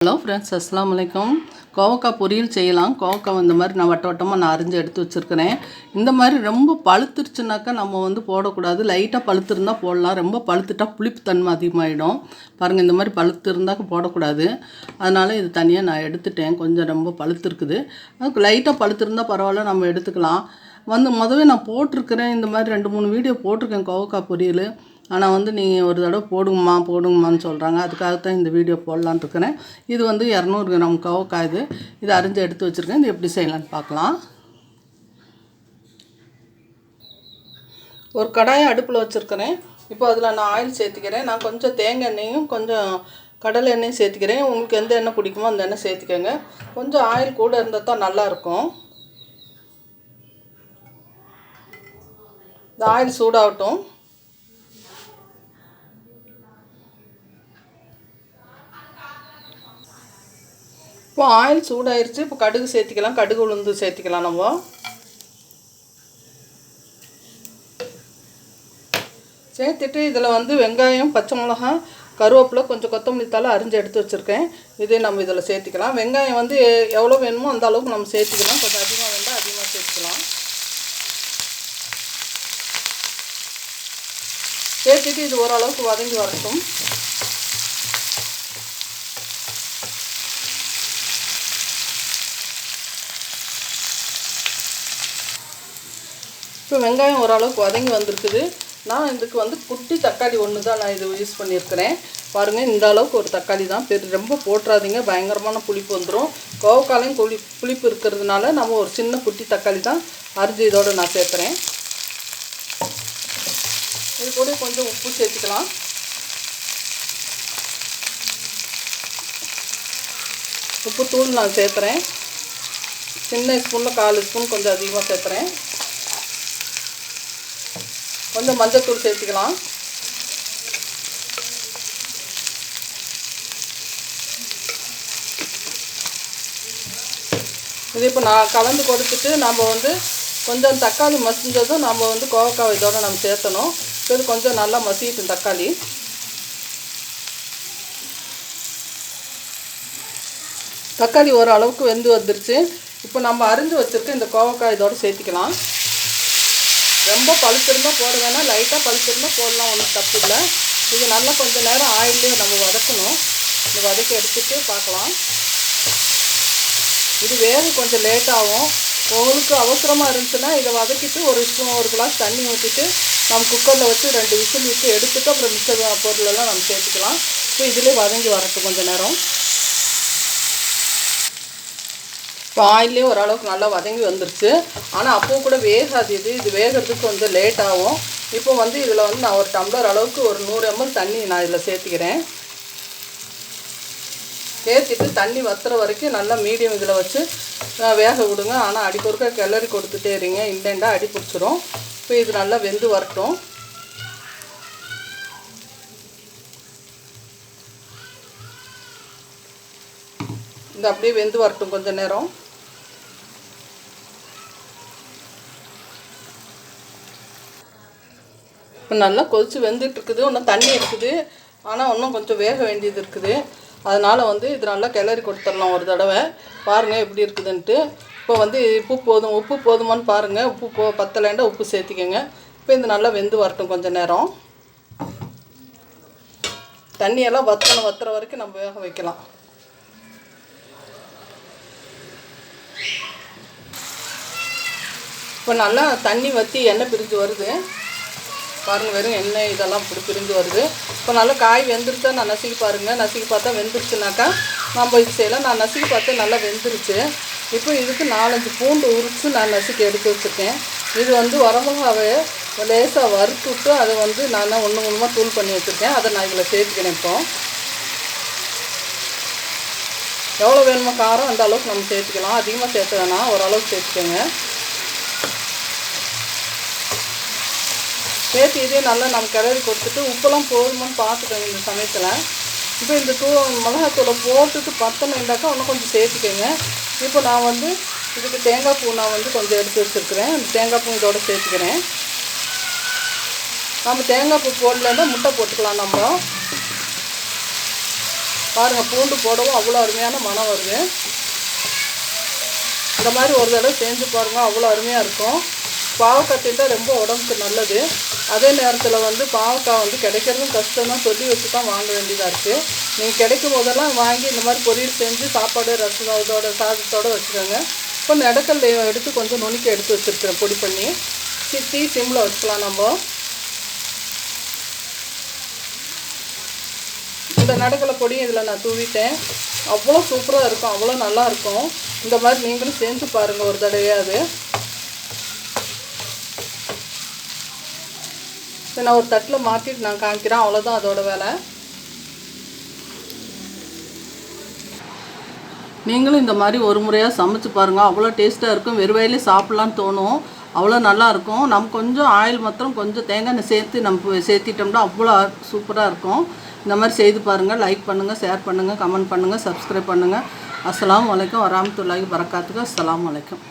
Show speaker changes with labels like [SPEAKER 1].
[SPEAKER 1] Hello friends, அஸ்ஸலாமு அலைக்கும். கோவக்காய் பொரியல் செய்யலாம். கோவக்காய் இந்த மாதிரி நான் வட்டமாக நான் அரிஞ்சு எடுத்து வச்சுருக்கிறேன். இந்த மாதிரி ரொம்ப பழுத்துருச்சுனாக்கா நம்ம போடக்கூடாது. லைட்டாக பழுத்திருந்தால் போடலாம். ரொம்ப பழுத்துட்டா புளிப்பு தன்மை அதிகமாகிடும். பாருங்கள், இந்த மாதிரி பழுத்து இருந்தாக்க போடக்கூடாது. அதனால் இது தனியாக நான் எடுத்துட்டேன். கொஞ்சம் ரொம்ப பழுத்துருக்குது. அதுக்கு லைட்டாக பழுத்திருந்தால் பரவாயில்ல, நம்ம எடுத்துக்கலாம். முதவே நான் போட்டிருக்கிறேன். இந்த மாதிரி 2-3 வீடியோ போட்டிருக்கேன் கோவக்காய் பொரியல். ஆனால் நீங்கள் ஒரு தடவை போடுங்கம்மான்னு சொல்கிறாங்க. அதுக்காகத்தான் இந்த வீடியோ போடலான்னு இருக்கிறேன். இது 200 கிராம் கோவக்காய். இது அரிஞ்சு எடுத்து வச்சுருக்கேன். இது எப்படி செய்யலான்னு பார்க்கலாம். ஒரு கடாயை அடுப்பில் வச்சுருக்கிறேன். இப்போ அதில் நான் ஆயில் சேர்த்துக்கிறேன். நான் கொஞ்சம் தேங்காய் எண்ணெயும் கொஞ்சம் கடலை எண்ணெயும் சேர்த்துக்கிறேன். உங்களுக்கு எந்த எண்ணெய் பிடிக்குமோ அந்த எண்ணெய் சேர்த்துக்கோங்க. கொஞ்சம் ஆயில் கூட இருந்தால் தான் நல்லாயிருக்கும். இந்த ஆயில் சூடாகட்டும். இப்போ ஆயில் சூடாயிருச்சு. இப்போ கடுகு சேர்த்திக்கலாம். கடுகு உளுந்து சேர்த்திக்கலாம். நம்ம சேர்த்துட்டு இதில் வெங்காயம், பச்சை மிளகாய், கருவேப்பிலை, கொஞ்சம் கொத்தமல்லி தழை அரிஞ்சு எடுத்து வச்சுருக்கேன். இதே நம்ம இதில் சேர்த்திக்கலாம். வெங்காயம் எவ்வளோ வேணுமோ அந்த அளவுக்கு நம்ம சேர்த்திக்கலாம். கொஞ்சம் அதிகமாக வேண்டாம், அதிகமாக சேர்த்துக்கலாம். சேர்த்துட்டு இது ஓரளவுக்கு வதங்கி வரட்டும். இப்போ வெங்காயம் ஓரளவுக்கு வதங்கி வந்திருக்குது. நான் இதுக்கு குட்டி தக்காளி ஒன்று தான் நான் இது யூஸ் பண்ணியிருக்கிறேன். பாருங்கள், இந்த அளவுக்கு ஒரு தக்காளி தான். ரொம்ப போட்டுறாதீங்க, பயங்கரமான புளிப்பு வந்துடும். கோவக்காலையும் புளிப்பு இருக்கிறதுனால நம்ம ஒரு சின்ன குட்டி தக்காளி தான் அரிஞ்சு இதோடு நான் சேர்க்குறேன். இது கூட கொஞ்சம் உப்பு சேர்த்துக்கலாம். உப்பு தூள் நான் சேர்க்குறேன். சின்ன ஸ்பூனில் 4 ஸ்பூன் கொஞ்சம் அதிகமாக சேர்க்குறேன். கொஞ்சம் மஞ்சத்தூள் சேர்த்துக்கலாம். இது இப்போ நான் கலந்து கொடுத்துட்டு நம்ம கொஞ்சம் தக்காளி மசிஞ்சதும் நம்ம கோவக்காய் இதோடு நம்ம சேர்த்தணும். இது கொஞ்சம் நல்லா மசிட்டும் தக்காளி. தக்காளி ஓரளவுக்கு வெந்து வந்துருச்சு. இப்போ நம்ம அரிஞ்சு வச்சுருக்க இந்த கோவக்காய் இதோடு சேர்த்திக்கலாம். ரொம்ப பழுத்திருந்தால் போட வேணாம், லைட்டாக பழுத்திருந்தால் போடலாம், ஒன்றும் தப்பு இல்லை. இது நல்லா கொஞ்சம் நேரம் ஆயிலே நம்ம வதக்கணும். இந்த வதக்கி எடுத்துகிட்டு பார்க்கலாம். இது வேக கொஞ்சம் லேட்டாகும். உங்களுக்கு அவசரமாக இருந்துச்சுன்னா இதை வதக்கிட்டு ஒரு கிளாஸ் தண்ணி ஊற்றிட்டு நம்ம குக்கரில் வச்சு 2 விசில் விட்டு எடுத்துட்டு அப்புறம் மிச்ச பொருளெல்லாம் நம்ம சேர்த்துக்கலாம். இப்போ இதிலே வதங்கி வரட்டும் கொஞ்சம் நேரம். இப்போ ஆயிலே ஓரளவுக்கு நல்லா வதங்கி வந்துருச்சு. ஆனால் அப்போது கூட வேகாது. இது வேகிறதுக்கு கொஞ்சம் லேட் ஆகும். இப்போ இதில் நான் ஒரு டம்ளர் அளவுக்கு ஒரு 100 ml தண்ணி நான் இதில் சேர்த்துக்கிறேன். சேர்த்துட்டு தண்ணி வத்துற வரைக்கும் நல்லா மீடியம் இதில் வச்சு வேக விடுங்க. ஆனால் அடிக்கொருக்க கிளறி கொடுத்துட்டே இருங்க, இல்லைண்டா அடி பிடிச்சிரும். இப்போ இது நல்லா வெந்து வரட்டும். இது அப்படியே வெந்து வரட்டும் கொஞ்சம் நேரம். இப்போ நல்லா கொதித்து வெந்துட்டுருக்குது. இன்னும் தண்ணி இருக்குது, ஆனால் இன்னும் கொஞ்சம் வேக வேண்டியது இருக்குது. அதனால் இது நல்லா கிளறி கொடுத்துடலாம் ஒரு தடவை. பாருங்கள் எப்படி இருக்குதுன்ட்டு. இப்போ உப்பு போதுமான்னு பாருங்கள். உப்பு பத்தலைண்டா உப்பு சேர்த்திக்கங்க. இப்போ இது நல்லா வெந்து வரட்டும் கொஞ்சம் நேரம். தண்ணியெல்லாம் வத்துற வரைக்கும் நம்ம வேக வைக்கலாம். இப்போ நல்லா தண்ணி வற்றி எண்ணெய் பிரிஞ்சு வருது. பாருங்கள், வெறும் எண்ணெய் இதெல்லாம் இப்படி பிரிஞ்சு வருது. இப்போ நல்லா காய் வெந்துருச்சா நான் நசுக்கி பாருங்கள். நசுக்கி பார்த்தா வெந்துருச்சுனாக்கா நம்ம இது செய்யலாம். நான் நசுக்கி பார்த்தா நல்லா வெந்துருச்சு. இப்போ இதுக்கு 4-5 பூண்டு உரித்து நான் நசுக்கி எடுத்து வச்சுருக்கேன். இது வரமிளகாவை லேசாக வறுத்துட்டு அதை நான் ஒன்று தூள் பண்ணி வச்சுருக்கேன். அதை நான் இதில் சேர்த்துக்கிறேன். இப்போ எவ்வளோ வேணுமோ காரம் அந்த அளவுக்கு நம்ம சேர்த்துக்கலாம். அதிகமாக சேர்த்து வேணாம், ஓரளவுக்கு சேர்த்துக்கோங்க. சேர்த்து இதே நல்லா நம்ம கிளறி கொடுத்துட்டு உப்பெல்லாம் போதுமான்னு பார்த்துக்கோங்க இந்த சமயத்தில். இப்போ இந்த மிளகாத்தூளை போட்டுட்டு பத்தலைண்டாக்கா இன்னும் கொஞ்சம் சேர்த்துக்கோங்க. இப்போ நான் இதுக்கு தேங்காய் பூ நான் கொஞ்சம் எடுத்து வச்சுருக்கிறேன். அந்த தேங்காய் பூ இதோடு சேர்த்துக்கிறேன். நம்ம தேங்காய் பூ போடலன்னா முட்டை போட்டுக்கலாம். நம்ம பாருங்கள், பூண்டு போடவும் அவ்வளோ அருமையான மனம் வருது. இந்த மாதிரி ஒரு தடவை செஞ்சு பாருங்கள், அவ்வளோ அருமையாக இருக்கும். பாவக்காய் தின்ட்டால் ரொம்ப உடம்புக்கு நல்லது. அதே நேரத்தில் வந்து பாவக்காய் வந்து கிடைக்கிறதும் கஷ்டம் தான், சொல்லி வச்சு தான் வாங்க வேண்டியதாக இருக்குது. நீங்கள் கிடைக்கும் போதெல்லாம் வாங்கி இந்த மாதிரி பொரியல் செஞ்சு சாப்பாடு ரசத்தோட சாதத்தோடு வச்சுக்கோங்க. இப்போ நடக்கல்ல எடுத்து கொஞ்சம் நுணுக்கி எடுத்து வச்சுருக்கிறேன் பொடி பண்ணி. தீ சிம்மில் வச்சுக்கலாம். நம்ம இந்த நடக்கலை பொடியும் இதில் நான் தூவிட்டேன். அவ்வளோ சூப்பராக இருக்கும், அவ்வளோ நல்லாயிருக்கும். இந்த மாதிரி நீங்களும் செஞ்சு பாருங்கள் ஒரு தடவையாவது. நான் ஒரு தட்டில் மாற்றிட்டு நான் காமிக்கிறேன். அவ்வளோதான் அதோட வேலை. நீங்களும் இந்த மாதிரி ஒரு முறையாக சமைச்சு பாருங்கள், அவ்வளோ டேஸ்ட்டாக இருக்கும். வெறும் வயலே சாப்பிட்லான்னு தோணும், அவ்வளோ நல்லாயிருக்கும். நம்ம கொஞ்சம் ஆயில் மாத்திரம் கொஞ்சம் தேங்காய் எண்ணெய் சேர்த்து நம்ம சேர்த்திட்டோம்னா அவ்வளோ சூப்பராக இருக்கும். இந்த மாதிரி செய்து பாருங்கள். லைக் பண்ணுங்கள், ஷேர் பண்ணுங்கள், கமெண்ட் பண்ணுங்கள், சப்ஸ்கிரைப் பண்ணுங்கள். அஸ்ஸலாமு அலைக்கும் வரஹ்மத்துல்லாஹி வபரகாத்துஹு. அஸ்ஸலாமு அலைக்கும்.